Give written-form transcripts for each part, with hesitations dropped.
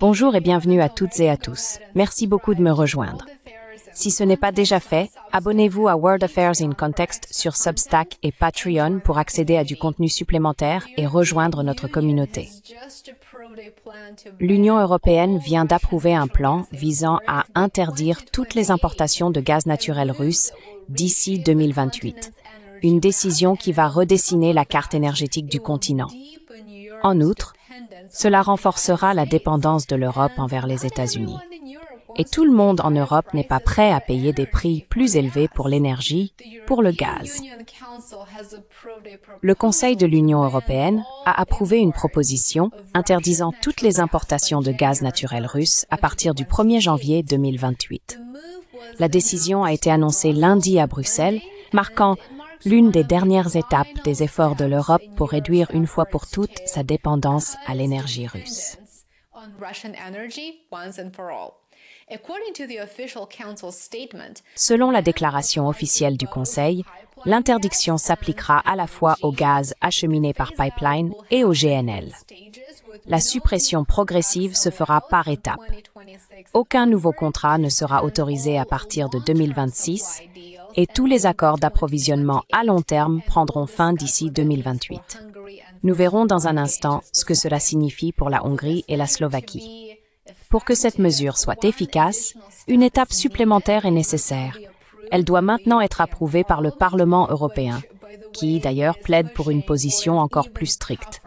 Bonjour et bienvenue à toutes et à tous. Merci beaucoup de me rejoindre. Si ce n'est pas déjà fait, abonnez-vous à World Affairs in Context sur Substack et Patreon pour accéder à du contenu supplémentaire et rejoindre notre communauté. L'Union européenne vient d'approuver un plan visant à interdire toutes les importations de gaz naturel russe d'ici 2028, une décision qui va redessiner la carte énergétique du continent. En outre, cela renforcera la dépendance de l'Europe envers les États-Unis. Et tout le monde en Europe n'est pas prêt à payer des prix plus élevés pour l'énergie, pour le gaz. Le Conseil de l'Union européenne a approuvé une proposition interdisant toutes les importations de gaz naturel russe à partir du 1er janvier 2028. La décision a été annoncée lundi à Bruxelles, marquant l'une des dernières étapes des efforts de l'Europe pour réduire une fois pour toutes sa dépendance à l'énergie russe. Selon la déclaration officielle du Conseil, l'interdiction s'appliquera à la fois au gaz acheminé par pipeline et au GNL. La suppression progressive se fera par étapes. Aucun nouveau contrat ne sera autorisé à partir de 2026 et tous les accords d'approvisionnement à long terme prendront fin d'ici 2028. Nous verrons dans un instant ce que cela signifie pour la Hongrie et la Slovaquie. Pour que cette mesure soit efficace, une étape supplémentaire est nécessaire. Elle doit maintenant être approuvée par le Parlement européen, qui d'ailleurs plaide pour une position encore plus stricte.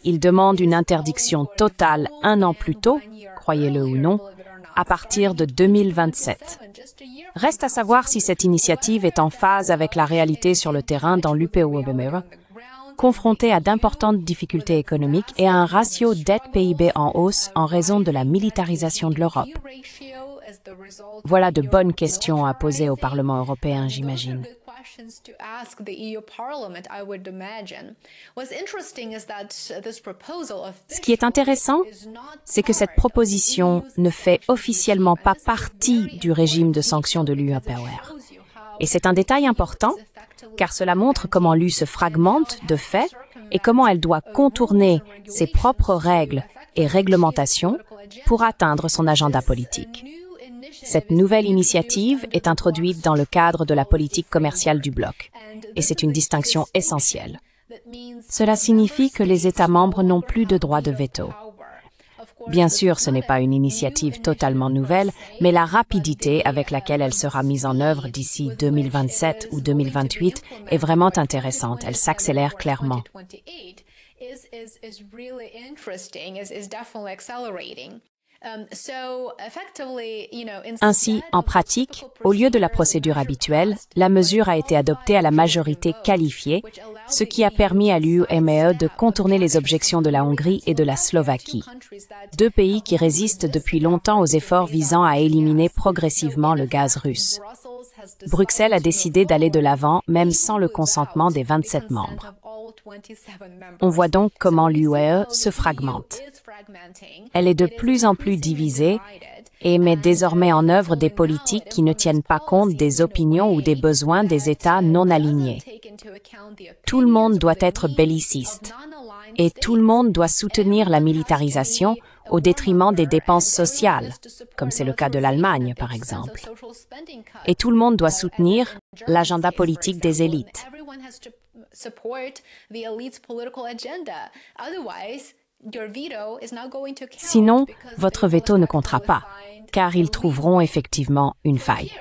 Il demande une interdiction totale un an plus tôt, croyez-le ou non, à partir de 2027. Reste à savoir si cette initiative est en phase avec la réalité sur le terrain dans l'UPE, confronté à d'importantes difficultés économiques et à un ratio dette-PIB en hausse en raison de la militarisation de l'Europe. Voilà de bonnes questions à poser au Parlement européen, j'imagine. Ce qui est intéressant, c'est que cette proposition ne fait officiellement pas partie du régime de sanctions de l'UE. Et c'est un détail important, car cela montre comment l'UE se fragmente de fait et comment elle doit contourner ses propres règles et réglementations pour atteindre son agenda politique. Cette nouvelle initiative est introduite dans le cadre de la politique commerciale du bloc, et c'est une distinction essentielle. Cela signifie que les États membres n'ont plus de droit de veto. Bien sûr, ce n'est pas une initiative totalement nouvelle, mais la rapidité avec laquelle elle sera mise en œuvre d'ici 2027 ou 2028 est vraiment intéressante. Elle s'accélère clairement. Ainsi, en pratique, au lieu de la procédure habituelle, la mesure a été adoptée à la majorité qualifiée, ce qui a permis à l'UE de contourner les objections de la Hongrie et de la Slovaquie, deux pays qui résistent depuis longtemps aux efforts visant à éliminer progressivement le gaz russe. Bruxelles a décidé d'aller de l'avant, même sans le consentement des 27 membres. On voit donc comment l'UE se fragmente. Elle est de plus en plus divisée et met désormais en œuvre des politiques qui ne tiennent pas compte des opinions ou des besoins des États non alignés. Tout le monde doit être belliciste et tout le monde doit soutenir la militarisation au détriment des dépenses sociales, comme c'est le cas de l'Allemagne par exemple. Et tout le monde doit soutenir l'agenda politique des élites. Sinon, votre veto ne comptera pas, car ils trouveront effectivement une faille.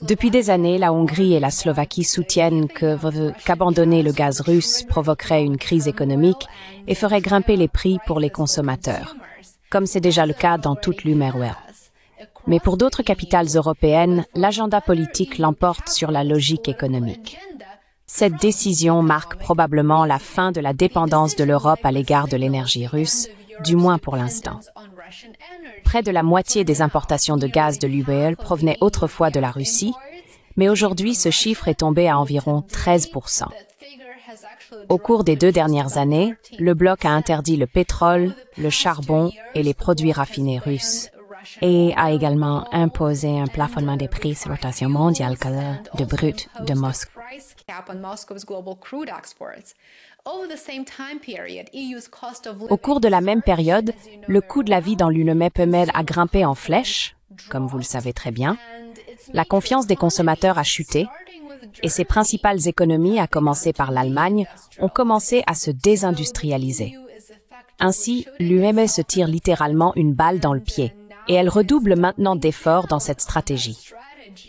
Depuis des années, la Hongrie et la Slovaquie soutiennent qu'abandonner le gaz russe provoquerait une crise économique et ferait grimper les prix pour les consommateurs, comme c'est déjà le cas dans toute l'UE. Mais pour d'autres capitales européennes, l'agenda politique l'emporte sur la logique économique. Cette décision marque probablement la fin de la dépendance de l'Europe à l'égard de l'énergie russe, du moins pour l'instant. Près de la moitié des importations de gaz de l'UE provenaient autrefois de la Russie, mais aujourd'hui ce chiffre est tombé à environ 13%. Au cours des 2 dernières années, le bloc a interdit le pétrole, le charbon et les produits raffinés russes, et a également imposé un plafonnement des prix sur la rotation mondiale de brut de Moscou. Au cours de la même période, le coût de la vie dans l'UE a grimpé en flèche, comme vous le savez très bien. La confiance des consommateurs a chuté et ses principales économies, à commencer par l'Allemagne, ont commencé à se désindustrialiser. Ainsi, l'UE se tire littéralement une balle dans le pied et elle redouble maintenant d'efforts dans cette stratégie.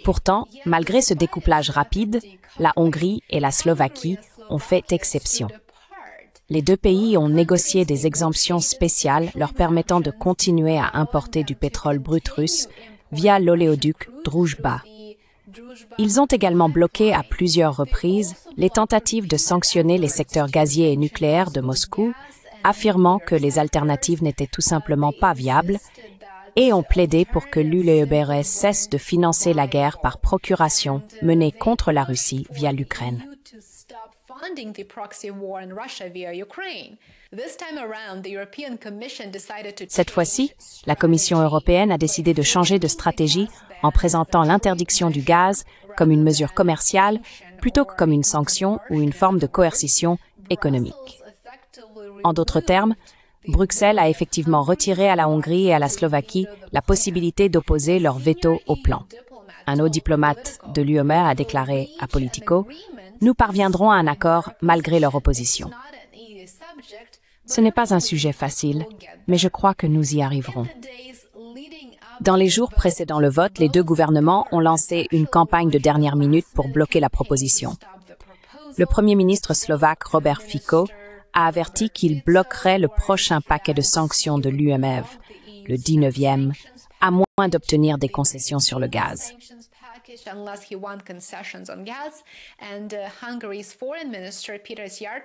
Pourtant, malgré ce découplage rapide, la Hongrie et la Slovaquie ont fait exception. Les deux pays ont négocié des exemptions spéciales leur permettant de continuer à importer du pétrole brut russe via l'oléoduc Druzhba. Ils ont également bloqué à plusieurs reprises les tentatives de sanctionner les secteurs gaziers et nucléaires de Moscou, affirmant que les alternatives n'étaient tout simplement pas viables, et ont plaidé pour que l'UE cesse de financer la guerre par procuration menée contre la Russie via l'Ukraine. Cette fois-ci, la Commission européenne a décidé de changer de stratégie en présentant l'interdiction du gaz comme une mesure commerciale plutôt que comme une sanction ou une forme de coercition économique. En d'autres termes, Bruxelles a effectivement retiré à la Hongrie et à la Slovaquie la possibilité d'opposer leur veto au plan. Un haut diplomate de l'UE a déclaré à Politico « Nous parviendrons à un accord malgré leur opposition. » Ce n'est pas un sujet facile, mais je crois que nous y arriverons. Dans les jours précédant le vote, les deux gouvernements ont lancé une campagne de dernière minute pour bloquer la proposition. Le Premier ministre slovaque Robert Fico a averti qu'il bloquerait le prochain paquet de sanctions de l'UE, le 19e, à moins d'obtenir des concessions sur le gaz.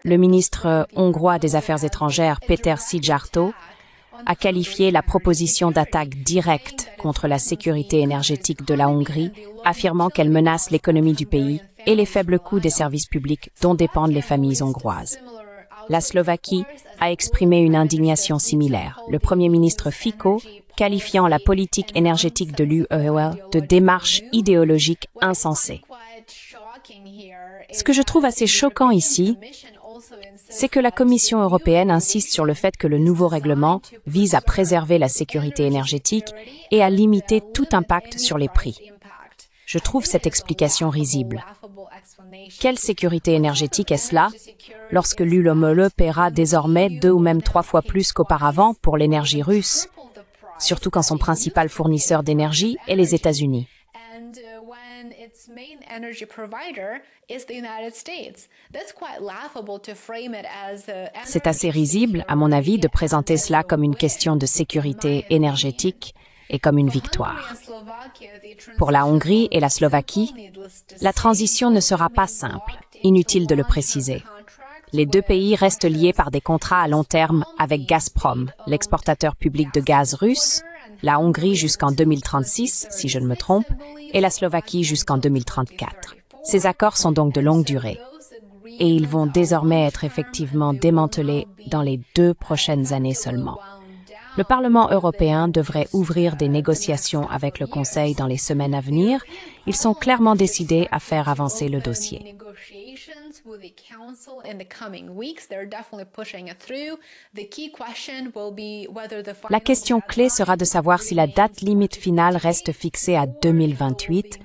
Le ministre hongrois des Affaires étrangères, Péter Szijjártó, a qualifié la proposition d'attaque directe contre la sécurité énergétique de la Hongrie, affirmant qu'elle menace l'économie du pays et les faibles coûts des services publics dont dépendent les familles hongroises. La Slovaquie a exprimé une indignation similaire. Le Premier ministre Fico qualifiant la politique énergétique de l'UE de démarche idéologique insensée. Ce que je trouve assez choquant ici, c'est que la Commission européenne insiste sur le fait que le nouveau règlement vise à préserver la sécurité énergétique et à limiter tout impact sur les prix. Je trouve cette explication risible. Quelle sécurité énergétique est-ce là, lorsque l'UE paiera désormais 2 ou même 3 fois plus qu'auparavant pour l'énergie russe, surtout quand son principal fournisseur d'énergie est les États-Unis? C'est assez risible, à mon avis, de présenter cela comme une question de sécurité énergétique et comme une victoire. Pour la Hongrie et la Slovaquie, la transition ne sera pas simple, inutile de le préciser. Les deux pays restent liés par des contrats à long terme avec Gazprom, l'exportateur public de gaz russe, la Hongrie jusqu'en 2036, si je ne me trompe, et la Slovaquie jusqu'en 2034. Ces accords sont donc de longue durée, et ils vont désormais être effectivement démantelés dans les 2 prochaines années seulement. Le Parlement européen devrait ouvrir des négociations avec le Conseil dans les semaines à venir. Ils sont clairement décidés à faire avancer le dossier. La question clé sera de savoir si la date limite finale reste fixée à 2028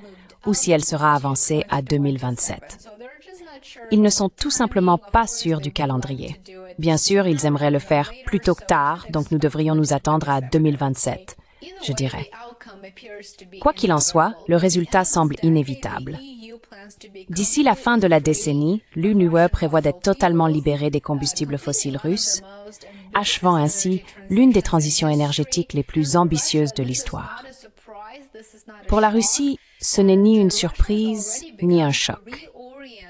ou si elle sera avancée à 2027. Ils ne sont tout simplement pas sûrs du calendrier. Bien sûr, ils aimeraient le faire plus tôt que tard, donc nous devrions nous attendre à 2027, je dirais. Quoi qu'il en soit, le résultat semble inévitable. D'ici la fin de la décennie, l'UE prévoit d'être totalement libérée des combustibles fossiles russes, achevant ainsi l'une des transitions énergétiques les plus ambitieuses de l'histoire. Pour la Russie, ce n'est ni une surprise, ni un choc.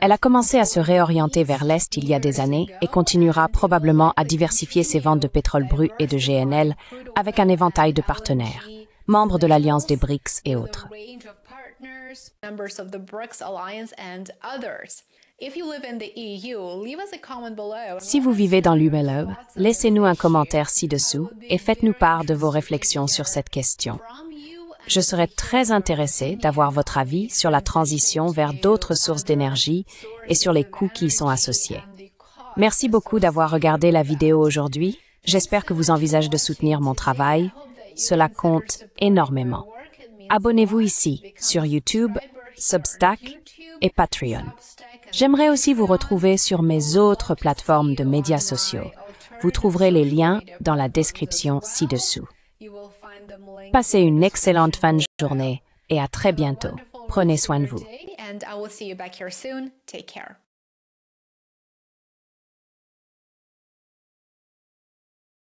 Elle a commencé à se réorienter vers l'Est il y a des années et continuera probablement à diversifier ses ventes de pétrole brut et de GNL avec un éventail de partenaires, membres de l'Alliance des BRICS et autres. Si vous vivez dans l'UE, laissez-nous un commentaire ci-dessous et faites-nous part de vos réflexions sur cette question. Je serais très intéressée d'avoir votre avis sur la transition vers d'autres sources d'énergie et sur les coûts qui y sont associés. Merci beaucoup d'avoir regardé la vidéo aujourd'hui. J'espère que vous envisagez de soutenir mon travail. Cela compte énormément. Abonnez-vous ici, sur YouTube, Substack et Patreon. J'aimerais aussi vous retrouver sur mes autres plateformes de médias sociaux. Vous trouverez les liens dans la description ci-dessous. Passez une excellente fin de journée et à très bientôt. Prenez soin de vous.